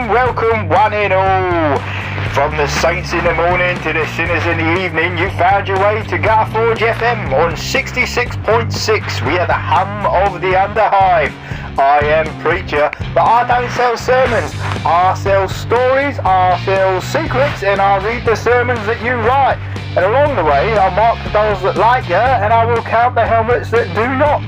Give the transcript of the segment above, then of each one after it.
welcome one and all. From the saints in the morning to the sinners in the evening, you found your way to Gutterforge FM on 66.6. We are the hum of the underhive. I am preacher, but I don't sell sermons. I sell stories, I sell secrets, and I read the sermons that you write. And along the way, I'll mark those that like you, and I will count the helmets that do not.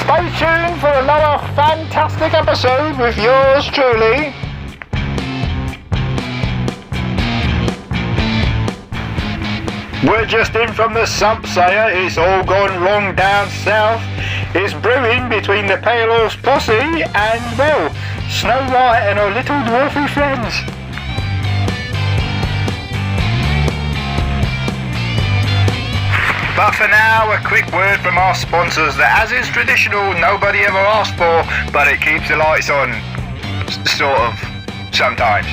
Stay tuned for another fantastic episode with yours truly. We're just in from the Sump, Sayer. It's all gone wrong down south. It's brewing between the Pale Horse Posse and, well, Snow White and her little dwarfy friends. But for now, a quick word from our sponsors that, as is traditional, nobody ever asked for, but it keeps the lights on. Sort of. Sometimes.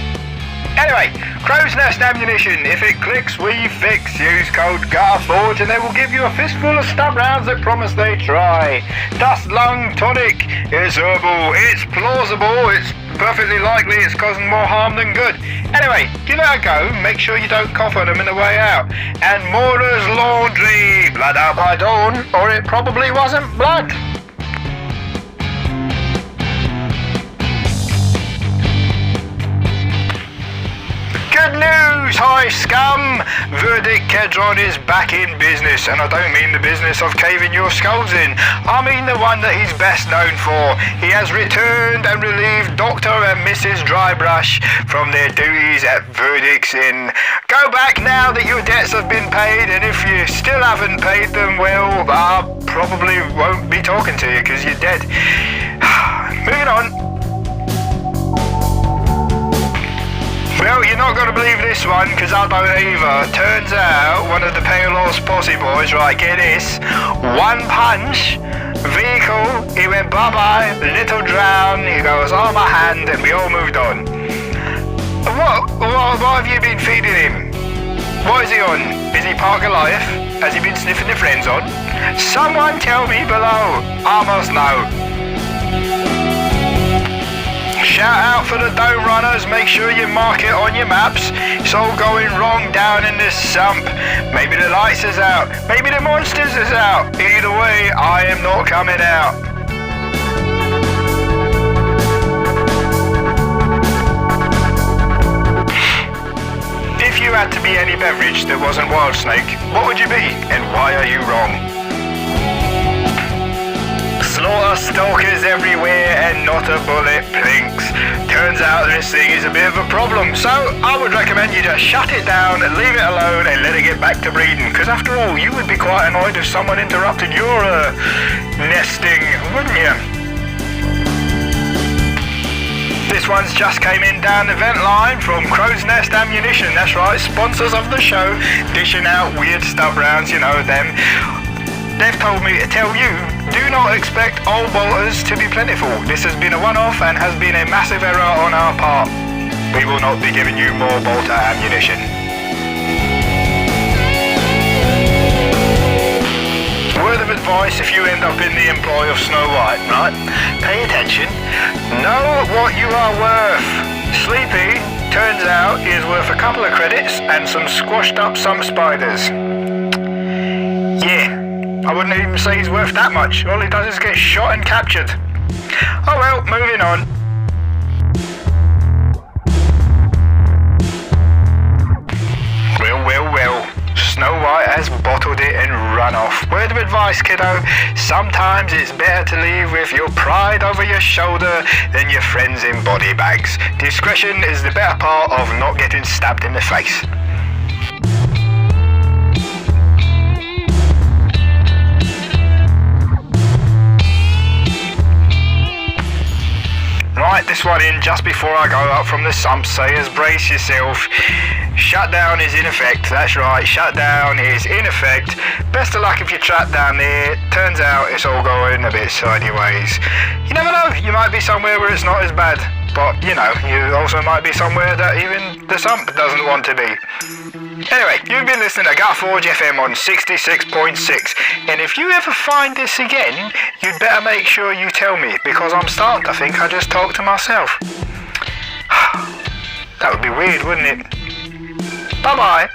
Anyway, Crow's Nest Ammunition. If it clicks, we fix. Use code Gutterforge and they will give you a fistful of stub rounds that promise they try. Dust Lung Tonic is herbal. It's plausible. It's perfectly likely it's causing more harm than good. Anyway, give it a go. Make sure you don't cough on them in the way out. And Mora's Laundry. Blood out by dawn, or it probably wasn't blood. Good news, hi scum! Verdict Kedron is back in business, and I don't mean the business of caving your skulls in. I mean the one that he's best known for. He has returned and relieved Dr. and Mrs. Drybrush from their duties at Verdict's Inn. Go back now that your debts have been paid, and if you still haven't paid them, well, I probably won't be talking to you because you're dead. Moving on. Well, you're not going to believe this one, because I don't either. Turns out, one of the Pale Horse Posse boys, right, get this, one punch, vehicle, he went bye-bye, little drown, he goes, oh, my hand, and we all moved on. What have you been feeding him? What is he on? Is he Park Goliath? Has he been sniffing the friends on? Someone tell me below. I must know. Shout out for the Dome Runners, make sure you mark it on your maps. It's all going wrong down in this sump. Maybe the lights is out, maybe the monsters is out. Either way, I am not coming out. If you had to be any beverage that wasn't Wild Snake, what would you be, and why are you wrong? Slaughter stalkers everywhere and not a bullet blinks. Turns out this thing is a bit of a problem, so I would recommend you just shut it down, leave it alone and let it get back to breeding, because after all you would be quite annoyed if someone interrupted your nesting, wouldn't you? This one's just came in down the vent line from Crow's Nest Ammunition. That's right, sponsors of the show, dishing out weird stub rounds, you know them. They've told me to tell you, do not expect old bolters to be plentiful. This has been a one-off and has been a massive error on our part. We will not be giving you more bolter ammunition. Word of advice if you end up in the employ of Snow White, right? Pay attention. Know what you are worth. Sleepy, turns out, is worth a couple of credits and some squashed up some spiders. Yeah. I wouldn't even say he's worth that much. All he does is get shot and captured. Oh well, moving on. Well. Snow White has bottled it and run off. Word of advice, kiddo. Sometimes it's better to leave with your pride over your shoulder than your friends in body bags. Discretion is the better part of not getting stabbed in the face. Right, this one in just before I go up from the sump. Sayers, brace yourself. Shutdown is in effect. That's right, shutdown is in effect. Best of luck if you're trapped down there. Turns out it's all going a bit sideways. You never know, you might be somewhere where it's not as bad. But, you know, you also might be somewhere that even the sump doesn't want to be. Anyway, you've been listening to Gutterforge FM on 66.6. And if you ever find this again, you'd better make sure you tell me, because I'm starting to think I just talked to myself. That would be weird, wouldn't it? Bye-bye.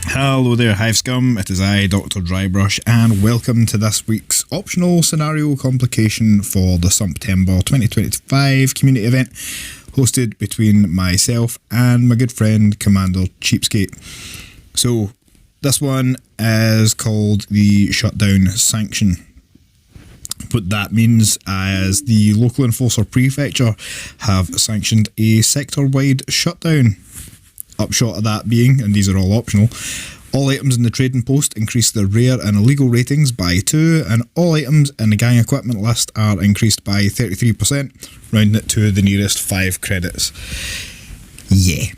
Hello there, Hive Scum. It is I, Dr.Drybrush, and welcome to this week's optional scenario complication for the Sump-tember 2025 community event, hosted between myself and my good friend Commander Cheapskate. So, this one is called the Shutdown Sanction. What that means is the local enforcer prefecture have sanctioned a sector-wide shutdown. Upshot of that being, and these are all optional, all items in the trading post increase their rare and illegal ratings by 2, and all items in the gang equipment list are increased by 33%, rounding it to the nearest 5 credits. Yeah.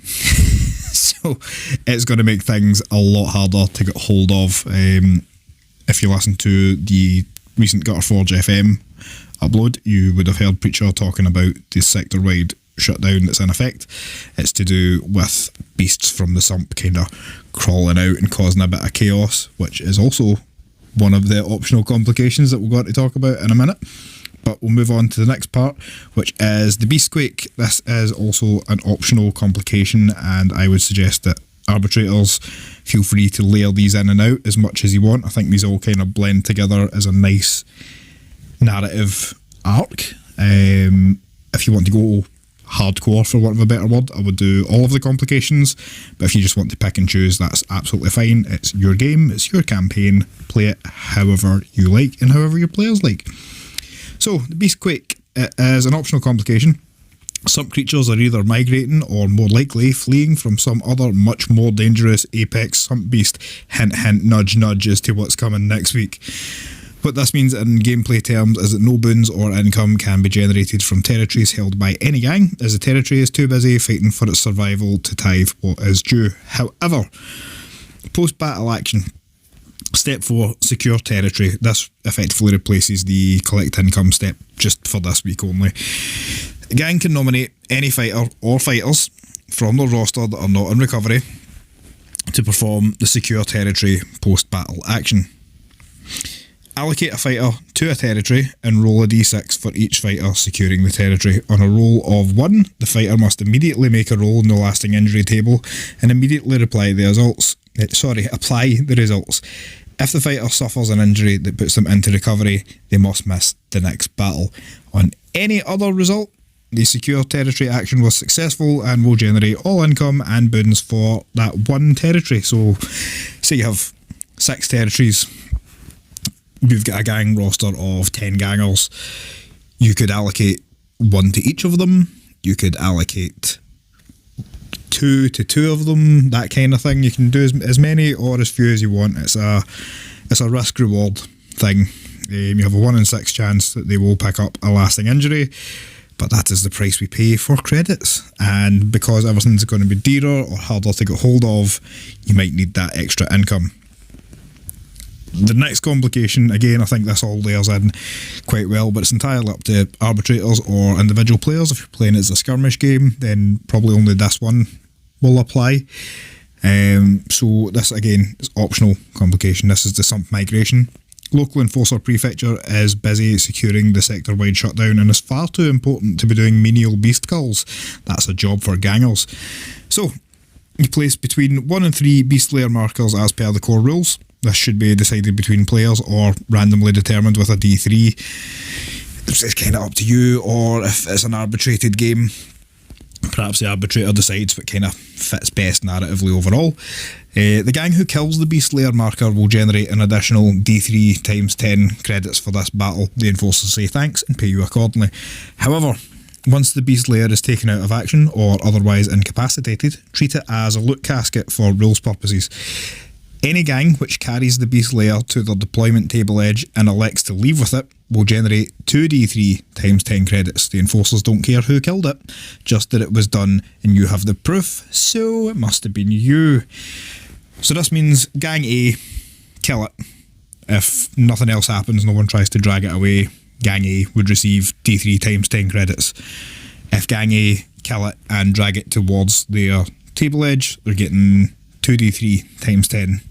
So, it's going to make things a lot harder to get hold of. If you listen to the recent Gutterforge FM upload, you would have heard Preacher talking about the sector-wide shutdown that's in effect. It's to do with beasts from the sump kind of crawling out and causing a bit of chaos, which is also one of the optional complications that we're going to talk about in a minute. But we'll move on to the next part, which is the Beastquake. This is also an optional complication, and I would suggest that arbitrators feel free to layer these in and out as much as you want. I think these all kind of blend together as a nice narrative arc. If you want to go hardcore, for want of a better word, I would do all of the complications, but if you just want to pick and choose, that's absolutely fine. It's your game, it's your campaign, play it however you like and however your players like. So, the Beastquake is an optional complication. Some creatures are either migrating or more likely fleeing from some other much more dangerous apex sump beast. Hint hint, nudge nudge as to what's coming next week. What this means in gameplay terms is that no boons or income can be generated from territories held by any gang, as the territory is too busy fighting for its survival to tithe what is due. However, post-battle action. Step 4, secure territory. This effectively replaces the collect income step just for this week only. The gang can nominate any fighter or fighters from their roster that are not in recovery to perform the secure territory post-battle action. Allocate a fighter to a territory and roll a d6 for each fighter securing the territory. On a roll of 1, the fighter must immediately make a roll in the lasting injury table and immediately apply the results. If the fighter suffers an injury that puts them into recovery, they must miss the next battle. On any other result, the secure territory action was successful and will generate all income and boons for that one territory. So, say you have 6 territories, you've got a gang roster of 10 gangers, you could allocate 1 to each of them, you could allocate 2 to 2 of them, that kind of thing. You can do as many or as few as you want. It's a risk-reward thing. You have a 1 in 6 chance that they will pick up a lasting injury, but that is the price we pay for credits. And because everything's going to be dearer or harder to get hold of, you might need that extra income. The next complication, again, I think this all layers in quite well, but it's entirely up to arbitrators or individual players. If you're playing it as a skirmish game, then probably only this one will apply. So this, again, is optional complication. This is the Sump migration. Local enforcer prefecture is busy securing the sector-wide shutdown and is far too important to be doing menial beast culls. That's a job for gangers. So, you place between 1 and 3 beast layer markers as per the core rules. This should be decided between players or randomly determined with a D3. It's kind of up to you, or if it's an arbitrated game, perhaps the arbitrator decides what kind of fits best narratively overall. The gang who kills the beast layer marker will generate an additional D3 times 10 credits for this battle. The enforcers say thanks and pay you accordingly. However, once the beast layer is taken out of action or otherwise incapacitated, treat it as a loot casket for rules purposes. Any gang which carries the beast layer to their deployment table edge and elects to leave with it will generate 2d3 times 10 credits. The enforcers don't care who killed it, just that it was done and you have the proof, so it must have been you. So this means gang A, kill it. If nothing else happens, no one tries to drag it away, gang A would receive d3 times 10 credits. If gang A kill it and drag it towards their table edge, they're getting 2d3 times 10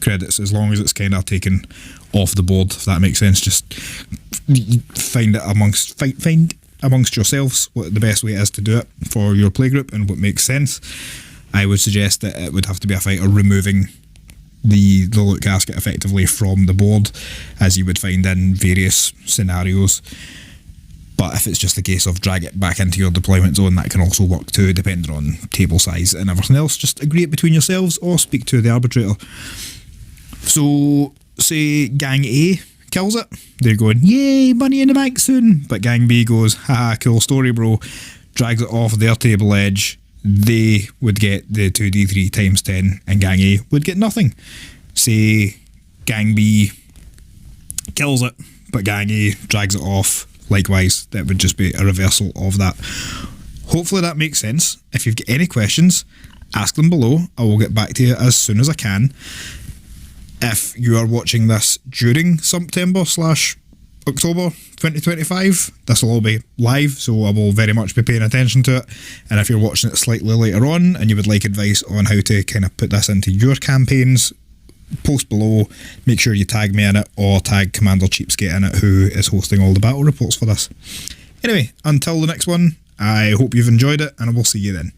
credits, as long as it's kind of taken off the board, if that makes sense. Just find it amongst find amongst yourselves what the best way is to do it for your playgroup and what makes sense. I would suggest that it would have to be a fighter removing the loot casket effectively from the board, as you would find in various scenarios. But if it's just a case of drag it back into your deployment zone, that can also work too, depending on table size and everything else. Just agree it between yourselves or speak to the arbitrator. So, say Gang A kills it. They're going, yay, money in the bank soon. But Gang B goes, haha, cool story, bro. Drags it off their table edge. They would get the 2d3 times 10 and Gang A would get nothing. Say Gang B kills it, but Gang A drags it off. Likewise, that would just be a reversal of that. Hopefully that makes sense. If you've got any questions, ask them below. I will get back to you as soon as I can. If you are watching this during Sump-tember/October 2025, this will all be live, so I will very much be paying attention to it. And if you're watching it slightly later on and you would like advice on how to kind of put this into your campaigns, post below. Make sure you tag me in it or tag Commander Cheapskate in it, who is hosting all the battle reports for this. Anyway, until the next one, I hope you've enjoyed it and I will see you then.